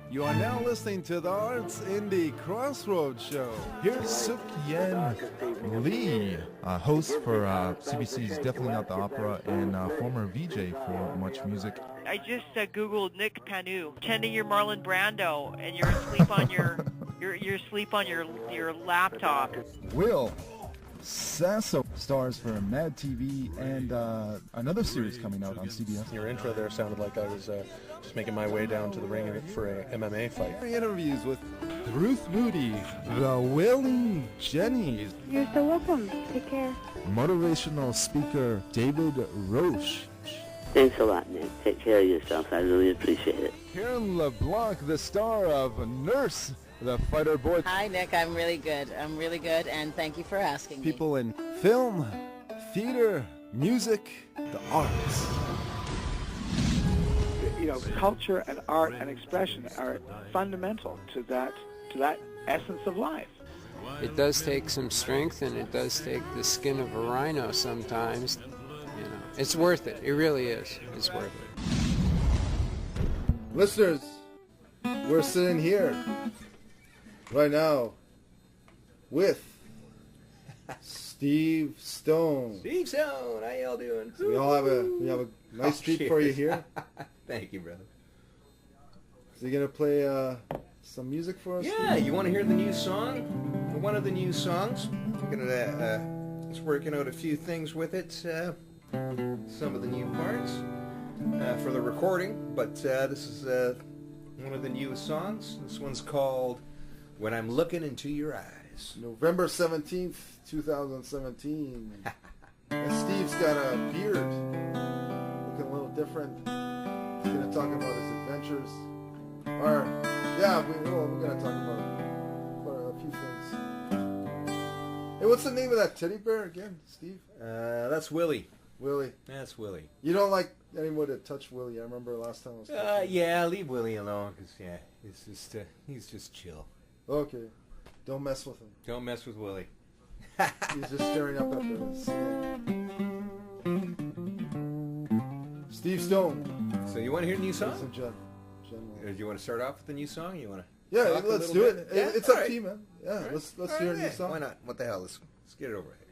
You are now listening to the Arts Indie Crossroads Show. Here's Suk Yen Lee, host for CBC's Definitely Not the Opera and former VJ for Much Music. I just Googled Nick Panu, pretending you're Marlon Brando, and you're asleep on you're asleep on your laptop. Will Sasso stars for Mad TV and another series coming out on CBS. Your intro there sounded like I was just making my way down to the ring for a MMA fight. Interviews with Ruth Moody, the Wailing Jennies. You're so welcome. Take care. Motivational speaker David Roche. Thanks a lot, Nick. Take care of yourself. I really appreciate it. Karen LeBlanc, the star of Nurse, the fighter boy. Hi, Nick. I'm really good, and thank you for asking me. People in film, theater, music, the arts. You know, culture and art and expression are fundamental to that essence of life. It does take some strength, and it does take the skin of a rhino sometimes. You know, it's worth it. It really is. It's worth it. Listeners, we're sitting here right now with Steve Stone. Steve Stone, how y'all doing? So we have a nice treat for you here. Thank you, brother. Is he gonna play some music for us? Yeah, you want to hear the new song? One of the new songs. I'm gonna just working out a few things with it. Some of the new parts for the recording, but this is one of the newest songs. This one's called "When I'm Looking Into Your Eyes." November 17th, 2017. And Steve's got a beard, looking a little different. He's gonna talk about his adventures. Or, yeah, we're gonna talk about a few things. Hey, what's the name of that teddy bear again, Steve? That's Willie. Willie. That's Willie. You don't like anyone to touch Willie. I remember last time I was touching Yeah, leave Willie alone, because, he's just chill. Okay. Don't mess with him. Don't mess with Willie. He's just staring up at the ceiling. Steve Stone. So you want to hear the new song? Ladies and Or do you want to start off with the new song? You want to? Yeah, let's do it. Yeah? It's up to you, man. Yeah, let's hear a new song. Why not? What the hell? Let's get it over here.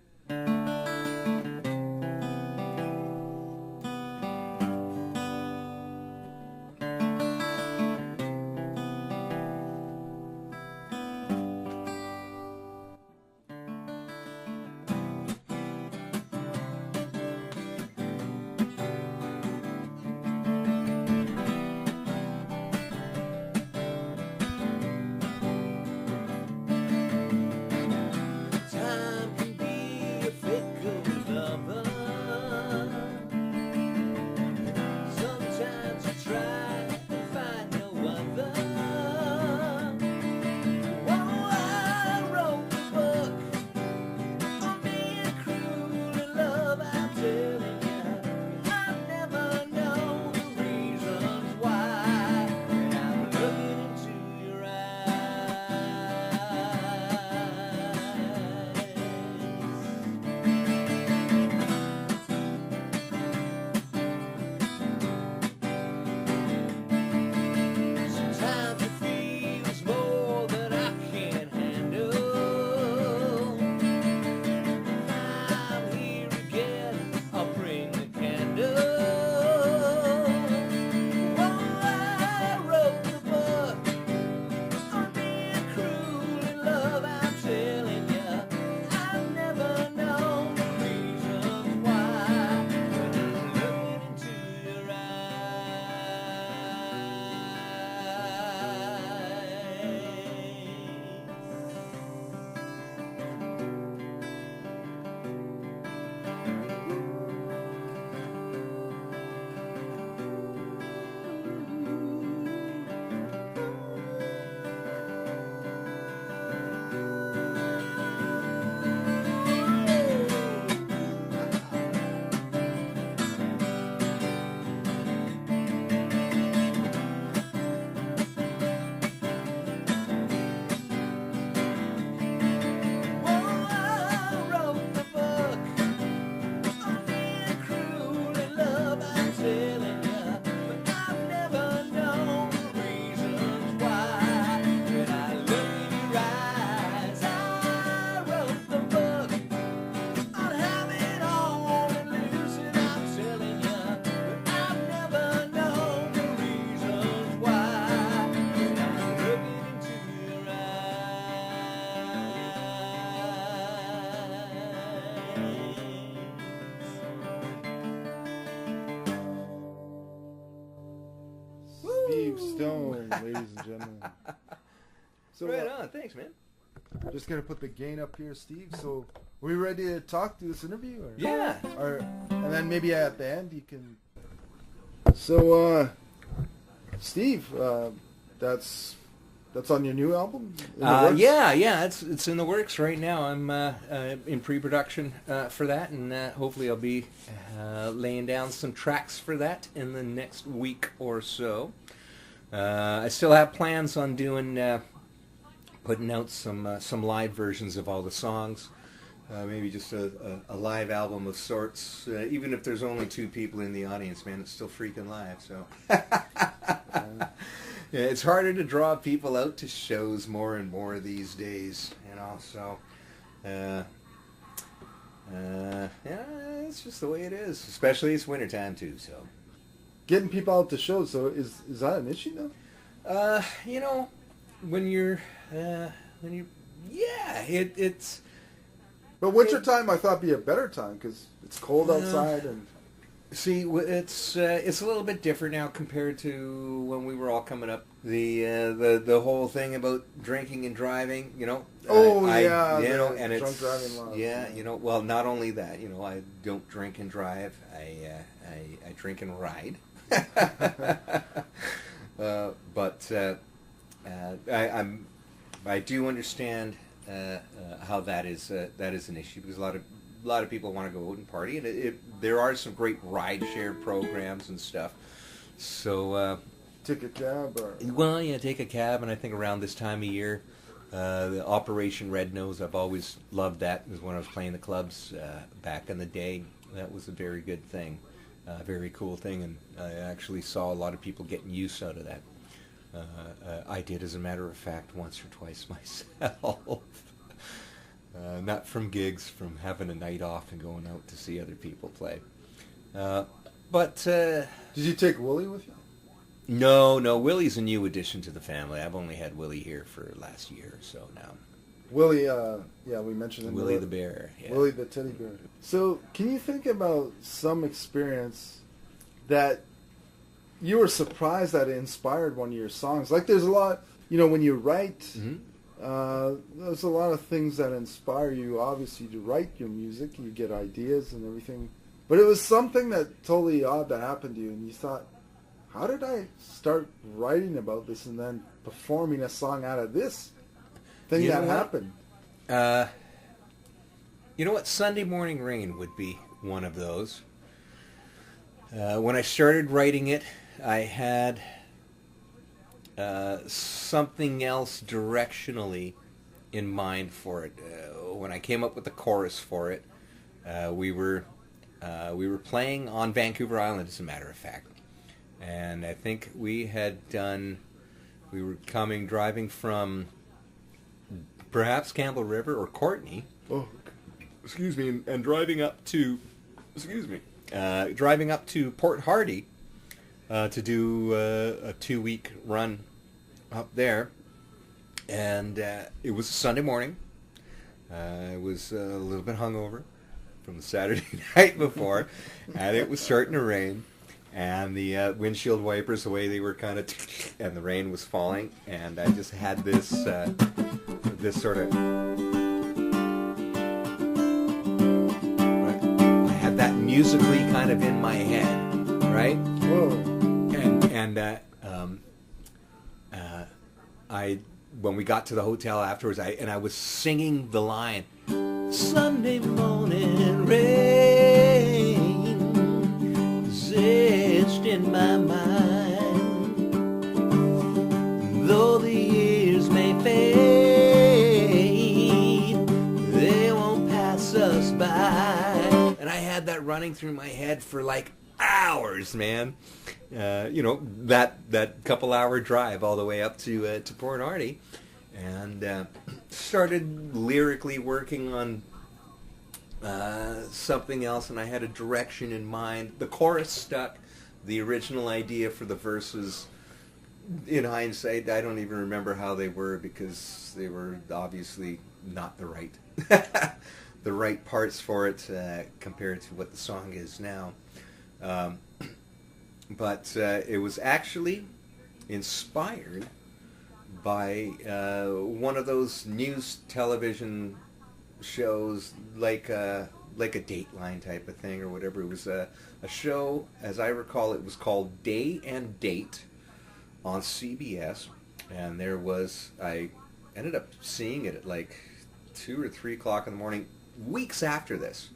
Time can be a fit Steve Stone, ladies and gentlemen. So, Right on. Thanks, man. Just gonna put the gain up here, Steve. So, are we ready to talk through this interview? Or, Yeah. And then maybe at the end you can. So, Steve, that's on your new album? Yeah, it's in the works right now. I'm in pre-production for that, and hopefully I'll be laying down some tracks for that in the next week or so. I still have plans on doing putting out some live versions of all the songs. Maybe just a live album of sorts. Even if there's only 2 people in the audience, man, it's still freaking live. So. Yeah, it's harder to draw people out to shows more and more these days, you know. So, yeah, it's just the way it is. Especially it's wintertime too. So, getting people out to shows. So, is that an issue though? You know, when you're, it's. But wintertime, I thought, be a better time because it's cold outside and. See, it's a little bit different now compared to when we were all coming up. The whole thing about drinking and driving, you know. And it's drunk driving laws. Yeah, you know. Well, not only that, you know, I don't drink and drive. I drink and ride. But I do understand how that is an issue because a lot of people want to go out and party, and there are some great ride-share programs and stuff. So take a cab, or take a cab, and I think around this time of year, the Operation Red Nose, I've always loved that. It was when I was playing the clubs back in the day. That was a very good thing, very cool thing, and I actually saw a lot of people getting use out of that. I did, as a matter of fact, once or twice myself. Not from gigs, from having a night off and going out to see other people play. But did you take Willie with you? No. Willie's a new addition to the family. I've only had Willie here for last year or so now. Willie, we mentioned him. Willie the bear. Yeah. Willie the teddy bear. So, can you think about some experience that you were surprised that it inspired one of your songs? Like, there's a lot, you know, when you write. Mm-hmm. There's a lot of things that inspire you, obviously, to write your music. You get ideas and everything. But it was something that totally odd that happened to you, and you thought, how did I start writing about this and then performing a song out of this thing that happened? You know what? Sunday Morning Rain would be one of those. When I started writing it, I had something else directionally in mind for it. When I came up with the chorus for it, we were playing on Vancouver Island, as a matter of fact, and I think we were driving from perhaps Campbell River or Courtenay. Oh, excuse me, and driving up to Port Hardy to do a 2-week run up there, and it was a Sunday morning. I was a little bit hungover from the Saturday night before, and it was starting to rain, and the windshield wipers, the way they were kind of, and the rain was falling, and I just had this sort of, I had that musically kind of in my head, right? Whoa. When we got to the hotel afterwards, I was singing the line, Sunday morning rain is etched in my mind, though the years may fade, they won't pass us by. And I had that running through my head for like hours, man. That couple-hour drive all the way up to Port Hardy, and started lyrically working on something else, and I had a direction in mind. The chorus stuck. The original idea for the verses, in hindsight, I don't even remember how they were because they were obviously not the right the right parts for it compared to what the song is now. But it was actually inspired by one of those news television shows, like a Dateline type of thing or whatever. It was a show, as I recall, it was called Day and Date on CBS, and I ended up seeing it at like 2 or 3 o'clock in the morning. Weeks after this,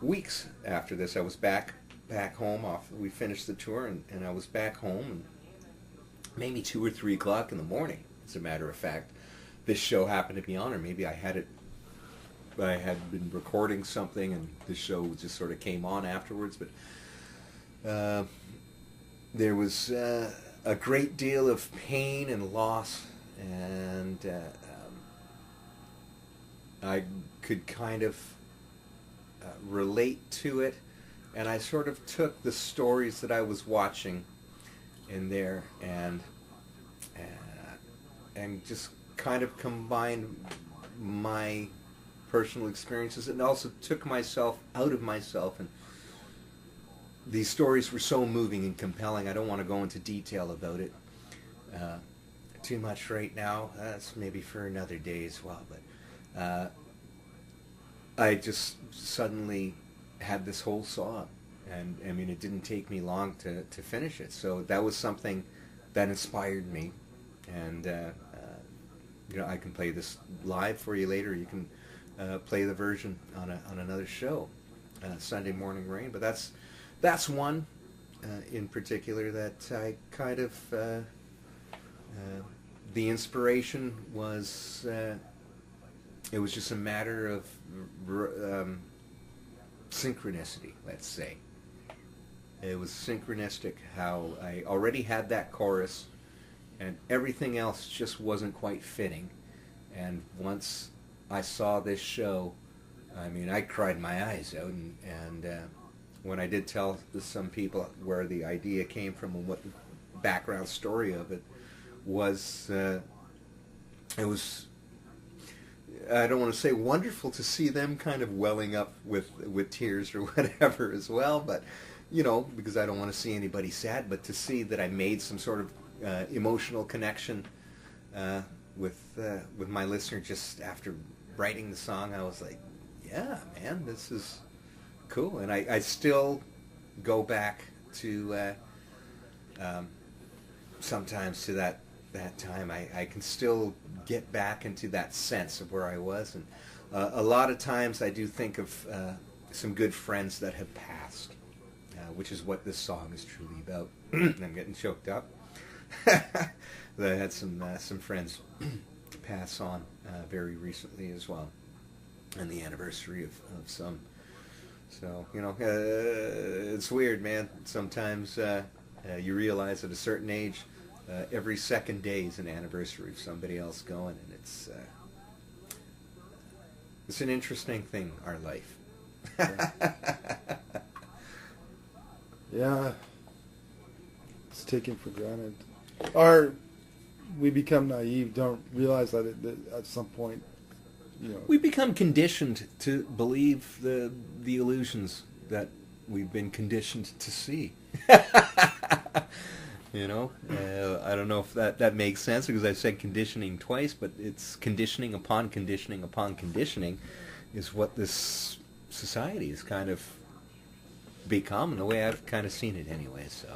I was back home. We finished the tour, and I was back home, and maybe 2 or 3 o'clock in the morning, as a matter of fact, this show happened to be on, or maybe I had been recording something, and this show just sort of came on afterwards. But there was a great deal of pain and loss, and I could kind of relate to it, and I sort of took the stories that I was watching in there and just kind of combined my personal experiences, and also took myself out of myself. And these stories were so moving and compelling. I don't want to go into detail about it too much right now. That's maybe for another day as well. But I just suddenly had this whole song, and I mean, it didn't take me long to finish it. So that was something that inspired me, and I can play this live for you later. You can play the version on another show, Sunday Morning Rain. But that's one in particular that I kind of the inspiration was. It was just a matter of synchronicity, let's say. It was synchronistic how I already had that chorus, and everything else just wasn't quite fitting. And once I saw this show, I mean, I cried my eyes out. And when I did tell some people where the idea came from and what the background story of it was, it was, I don't want to say wonderful to see them kind of welling up with tears or whatever as well, but, because I don't want to see anybody sad, but to see that I made some sort of emotional connection with my listener just after writing the song, I was like, yeah, man, this is cool. And I still go back to sometimes to that time. I can still get back into that sense of where I was, and a lot of times I do think of some good friends that have passed, which is what this song is truly about. I'm getting choked up. I had some friends pass on very recently as well, and the anniversary of some. So it's weird, man. Sometimes you realize at a certain age, every second day is an anniversary of somebody else going, and it's an interesting thing, our life. Yeah, it's taken for granted. Or we become naive, don't realize that at some point, we become conditioned to believe the illusions that we've been conditioned to see. I don't know if that makes sense, because I said conditioning twice, but it's conditioning upon conditioning upon conditioning is what this society has kind of become, and the way I've kind of seen it anyway. So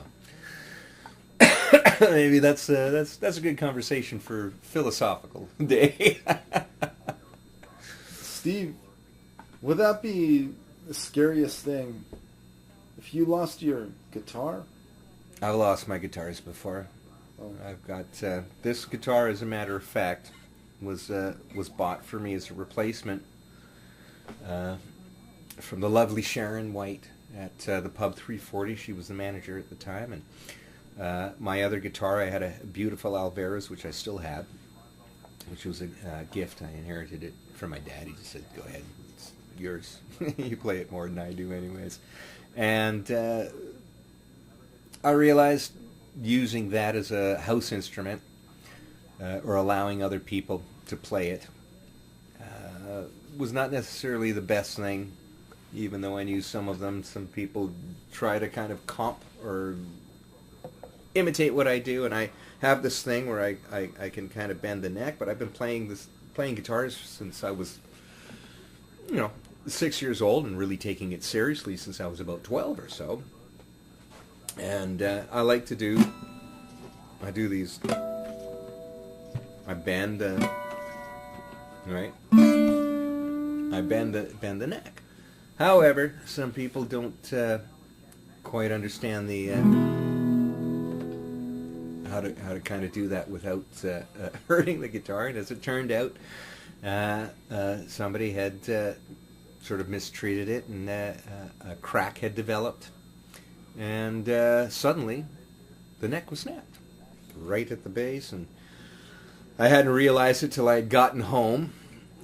maybe that's a good conversation for philosophical day. Steve, would that be the scariest thing if you lost your guitar? I've lost my guitars before. Oh. I've got this guitar, as a matter of fact, was bought for me as a replacement from the lovely Sharon White at the Pub 340. She was the manager at the time, and my other guitar, I had a beautiful Alvarez, which I still have, which was a gift. I inherited it from my dad. He just said, "Go ahead, it's yours. You play it more than I do, anyways." And I realized using that as a house instrument, or allowing other people to play it, was not necessarily the best thing, even though I knew some people try to kind of comp or imitate what I do, and I have this thing where I can kind of bend the neck, but I've been playing guitars since I was, 6 years old, and really taking it seriously since I was about 12 or so. And I like to do these. I bend, right? I bend the neck. However, some people don't quite understand the how to kind of do that without hurting the guitar. And as it turned out, somebody had sort of mistreated it, and a crack had developed, and suddenly the neck was snapped right at the base, and I hadn't realized it till I had gotten home,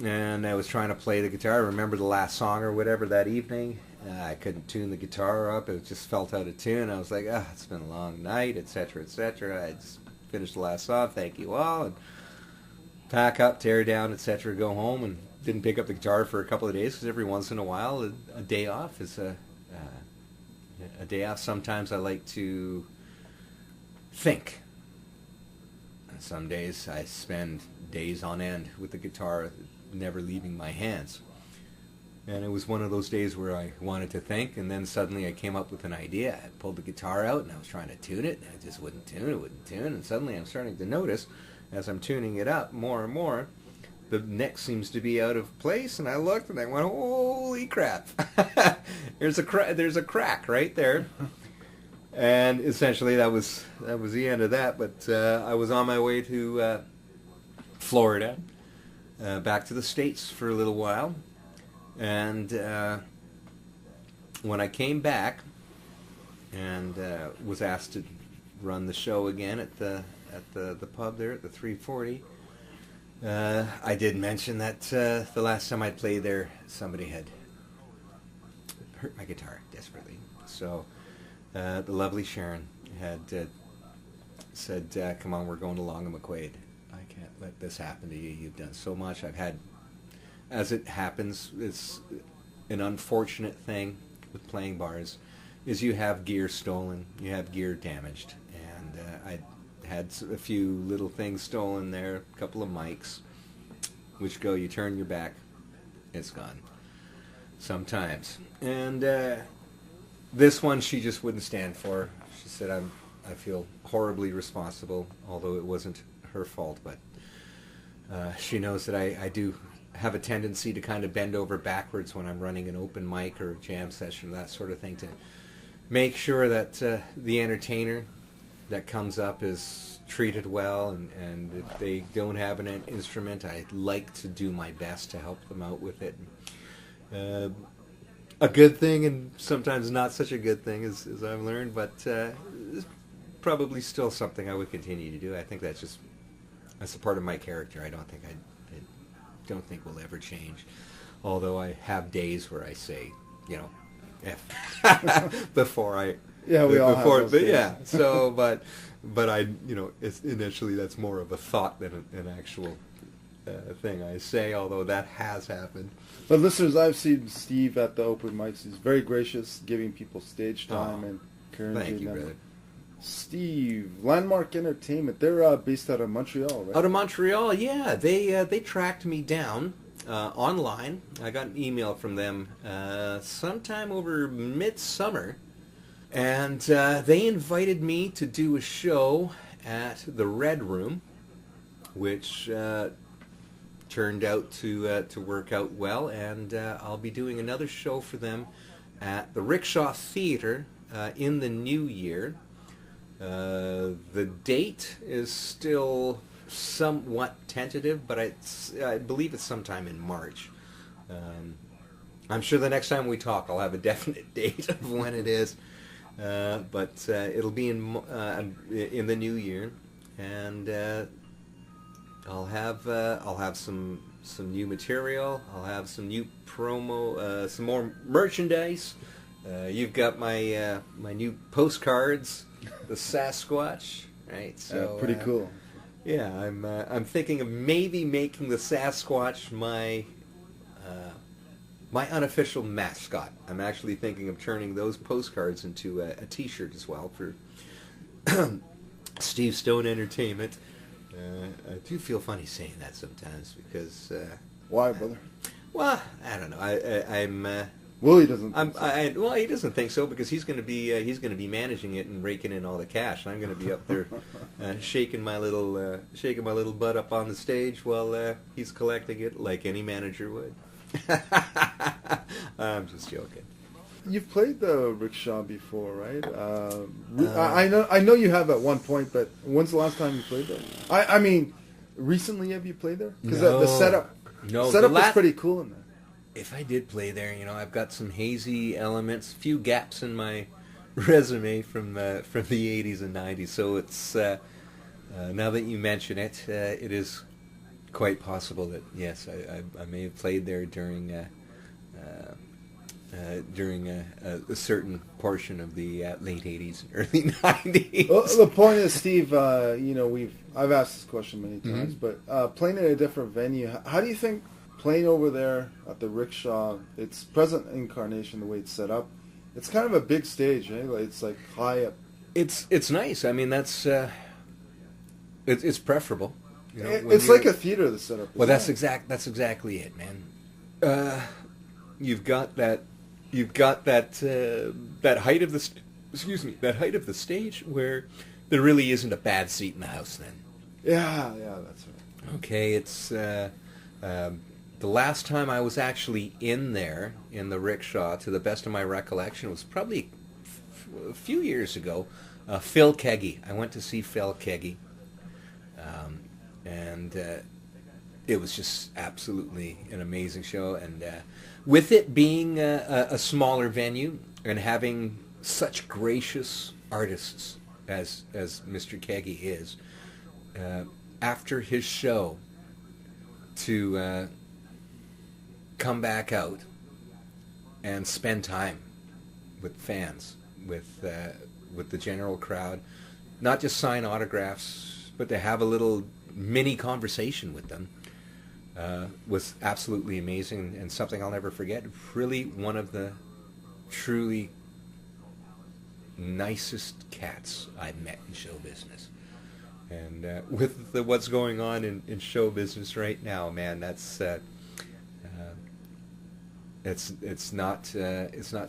and I was trying to play the guitar. I remember the last song or whatever that evening. I couldn't tune the guitar up. It just felt out of tune. I was like, it's been a long night, etc., etc. I just finished the last song, thank you all, and pack up, tear down, etc., go home, and didn't pick up the guitar for a couple of days, because every once in a while a day off is a day off. Sometimes I like to think. Some days I spend days on end with the guitar, never leaving my hands. And it was one of those days where I wanted to think, and then suddenly I came up with an idea. I pulled the guitar out, and I was trying to tune it, and it just wouldn't tune, and suddenly I'm starting to notice, as I'm tuning it up more and more, the neck seems to be out of place, and I looked, and I went, holy crap. There's a crack right there. And essentially that was the end of that. But I was on my way to Florida, back to the States for a little while, and when I came back and was asked to run the show again at the pub there at the 340, I did mention that the last time I played there, somebody had hurt my guitar desperately. So the lovely Sharon had said, come on, we're going to Long and McQuaid. I can't let this happen to you. You've done so much. I've had, as it happens, it's an unfortunate thing with playing bars, is you have gear stolen, you have gear damaged. And I had a few little things stolen there, a couple of mics, which you turn your back, it's gone. Sometimes. And this one she just wouldn't stand for. She said, I feel horribly responsible, although it wasn't her fault, but she knows that I do have a tendency to kind of bend over backwards when I'm running an open mic or a jam session, that sort of thing, to make sure that the entertainer that comes up is treated well, and if they don't have an instrument, I like to do my best to help them out with it. A good thing, and sometimes not such a good thing, as I've learned, but it's probably still something I would continue to do. I think that's a part of my character. I don't think will ever change. Although I have days where I say, F before I. Yeah, we all have those days. Yeah. So, but I, it's initially that's more of a thought than an actual thing I say. Although that has happened. But listeners, I've seen Steve at the open mics. He's very gracious, giving people stage time and encouraging thank you, them. brother. Steve, Landmark Entertainment. They're based out of Montreal, right? Out of Montreal, yeah. They tracked me down online. I got an email from them sometime over midsummer, and they invited me to do a show at the Red Room, which turned out to work out well, and I'll be doing another show for them at the Rickshaw Theatre in the new year. The date is still somewhat tentative, but I believe it's sometime in March. I'm sure the next time we talk I'll have a definite date of when it is, but it'll be in the new year, and I'll have some new material. I'll have some new promo, some more merchandise. You've got my my new postcards, the Sasquatch, right? So pretty cool. Yeah, I'm thinking of maybe making the Sasquatch my my unofficial mascot. I'm actually thinking of turning those postcards into a T-shirt as well for Steve Stone Entertainment. I do feel funny saying that sometimes because. Why, brother? Well, I don't know. I'm. Willie doesn't. Well, he doesn't think so because he's going to be managing it and raking in all the cash. And I'm going to be up there shaking my little butt up on the stage while he's collecting it like any manager would. I'm just joking. You've played the rickshaw before, right? I know you have at one point, but when's the last time you played there? I mean, recently have you played there? Because the setup was pretty cool in there. If I did play there, I've got some hazy elements, a few gaps in my resume from the 80s and 90s. So it's now that you mention it, it is quite possible that yes, I may have played there during a certain portion of the late 80s and early 90s. Well, the point is, Steve, I've asked this question many times, but playing at a different venue, how do you think playing over there at the rickshaw, its present incarnation, the way it's set up, it's kind of a big stage, eh? It's like high up. It's nice. I mean, that's it's preferable. It's like a theater, the setup. Well, that's exactly it, man. You've got that height of the stage where there really isn't a bad seat in the house. Then. Yeah, that's right. Okay, it's the last time I was actually in there in the rickshaw, to the best of my recollection, was probably a few years ago. Phil Keggy. I went to see Phil Keggy. And it was just absolutely an amazing show. And with it being a smaller venue and having such gracious artists as Mr. Keggy is, after his show, to come back out and spend time with fans, with the general crowd, not just sign autographs, but to have a little mini conversation with them, was absolutely amazing and something I'll never forget. Really one of the truly nicest cats I've met in show business. And with what's going on in show business right now, man, that's it's not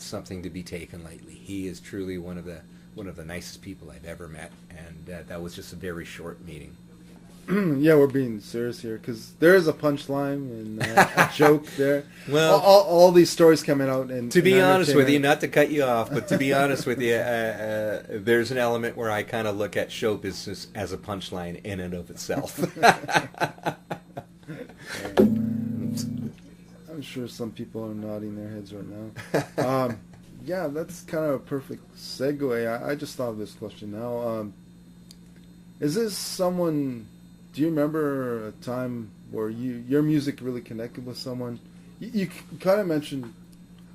something to be taken lightly. He is truly one of the nicest people I've ever met, and that was just a very short meeting. Yeah, we're being serious here because there is a punchline and a joke there. Well, all these stories coming out. And to be honest with you, not to cut you off, but to be honest with you, there's an element where I kind of look at show business as a punchline in and of itself. I'm sure some people are nodding their heads right now. Yeah, that's kind of a perfect segue. I just thought of this question now. Is this someone? Do you remember a time where your music really connected with someone? You kind of mentioned,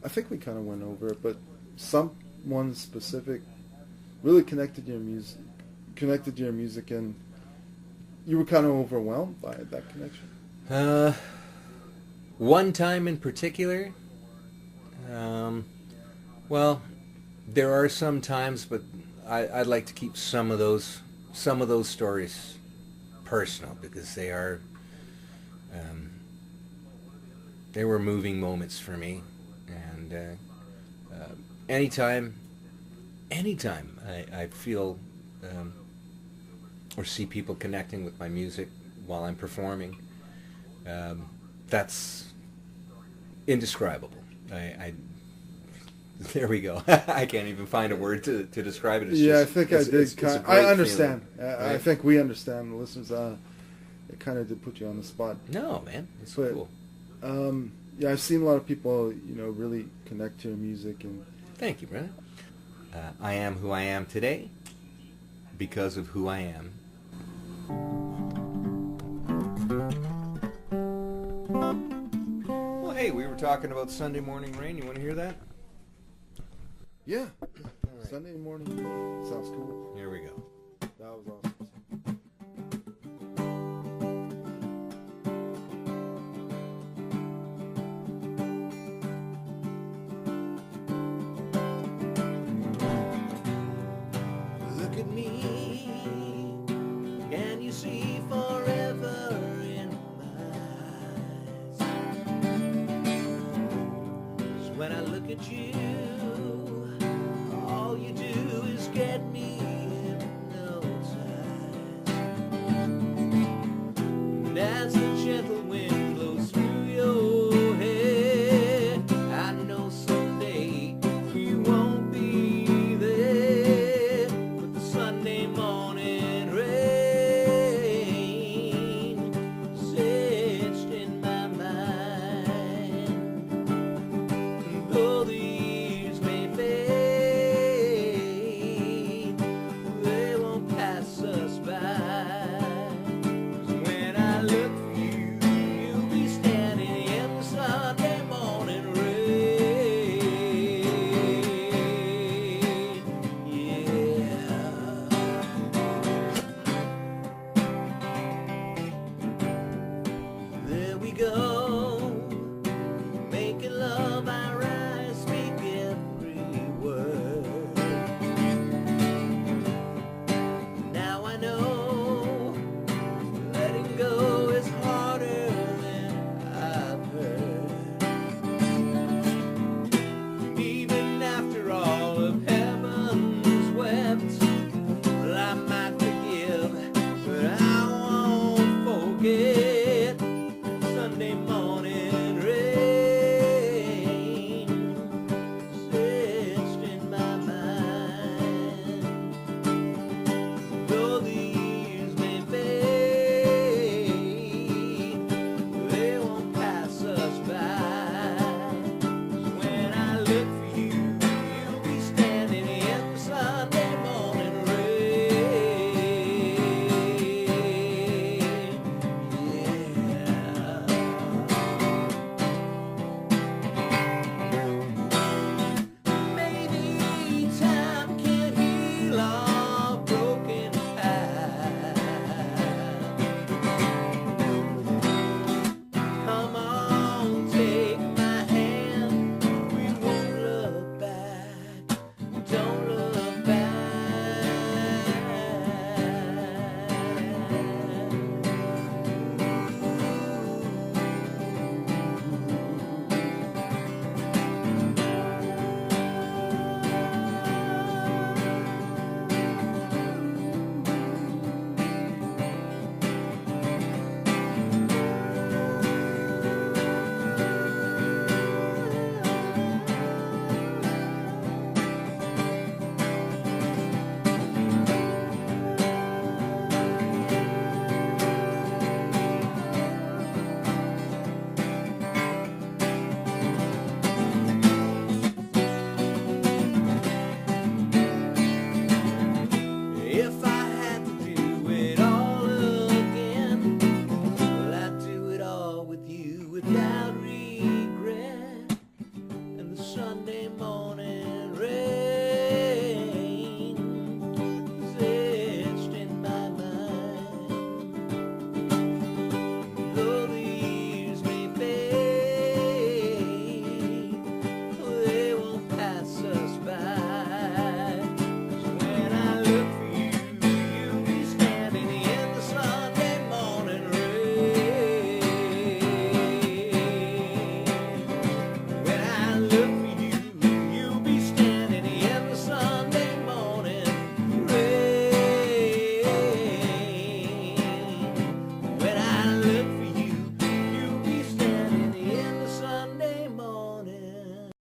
I think we kind of went over it, but someone specific really connected your music, and you were kind of overwhelmed by that connection. One time in particular, well, there are some times, but I'd like to keep some of those stories personal because they were moving moments for me. And anytime I feel or see people connecting with my music while I'm performing, that's indescribable. There we go. I can't even find a word to describe it. I think I did. I understand. Feeling, right? I think we understand. The listeners, it kind of did put you on the spot. No, man, it's cool. Yeah, I've seen a lot of people, really connect to your music. And thank you, brother. I am who I am today because of who I am. Well, hey, we were talking about Sunday morning rain. You want to hear that? Yeah. Right. Sunday morning sounds cool. Here we go. That was awesome. Look at me. see forever in my eyes. 'Cause when I look at you,